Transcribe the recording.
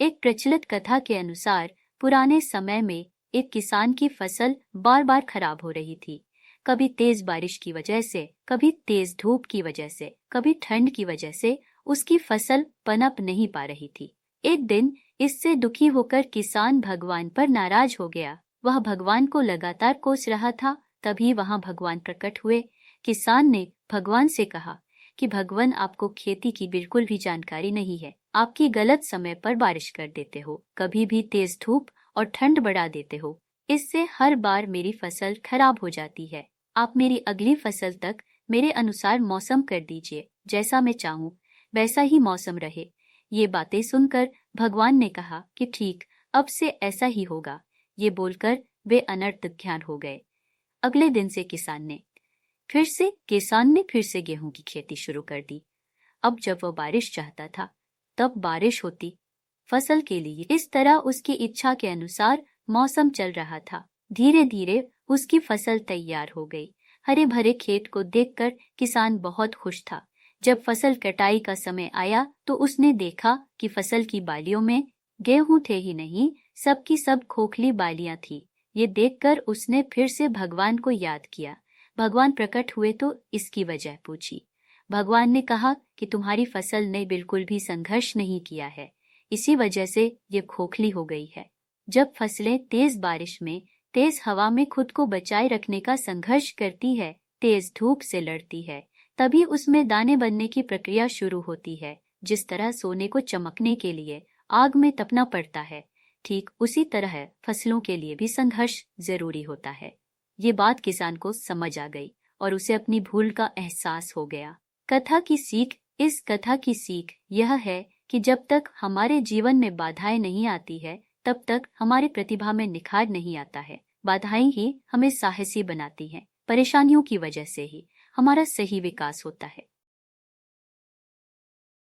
एक प्रचलित कथा के अनुसार पुराने समय में एक किसान की फसल बार बार खराब हो रही थी। कभी तेज बारिश की वजह से, कभी तेज धूप की वजह से, कभी ठंड की वजह से उसकी फसल पनप नहीं पा रही थी। एक दिन इससे दुखी होकर किसान भगवान पर नाराज हो गया। वह भगवान को लगातार कोस रहा था। तभी वहां भगवान प्रकट हुए। किसान ने भगवान से कहा कि भगवान, आपको खेती की बिल्कुल भी जानकारी नहीं है। आपकी गलत समय पर बारिश कर देते हो, कभी भी तेज धूप और ठंड बढ़ा देते हो। इससे हर बार मेरी फसल खराब हो जाती है। आप मेरी अगली फसल तक मेरे अनुसार मौसम कर दीजिए। जैसा मैं चाहूं वैसा ही मौसम रहे। ये बातें सुनकर भगवान ने कहा कि ठीक, अब से ऐसा ही होगा। ये बोलकर वे अनर्थ हो गए। अगले दिन से किसान ने फिर से गेहूं की खेती शुरू कर दी। अब जब वह बारिश चाहता था तब बारिश होती फसल के लिए। इस तरह उसकी इच्छा के अनुसार मौसम चल रहा था। धीरे धीरे उसकी फसल तैयार हो गई। हरे भरे खेत को देखकर किसान बहुत खुश था। जब फसल कटाई का समय आया तो उसने देखा कि फसल की बालियों में गेहूं थे ही नहीं, सब की सब खोखली बालियां थी। ये देखकर उसने फिर से भगवान को याद किया। भगवान प्रकट हुए तो इसकी वजह पूछी। भगवान ने कहा कि तुम्हारी फसल ने बिल्कुल भी संघर्ष नहीं किया है, इसी वजह से ये खोखली हो गई है। जब फसलें तेज बारिश में, तेज हवा में खुद को बचाए रखने का संघर्ष करती है, तेज धूप से लड़ती है, तभी उसमें दाने बनने की प्रक्रिया शुरू होती है। जिस तरह सोने को चमकने के लिए आग में तपना पड़ता है, ठीक उसी तरह फसलों के लिए भी संघर्ष जरूरी होता है। ये बात किसान को समझ आ गई और उसे अपनी भूल का एहसास हो गया। इस कथा की सीख यह है कि जब तक हमारे जीवन में बाधाएं नहीं आती है, तब तक हमारी प्रतिभा में निखार नहीं आता है। बाधाएं ही हमें साहसी बनाती हैं। परेशानियों की वजह से ही हमारा सही विकास होता है।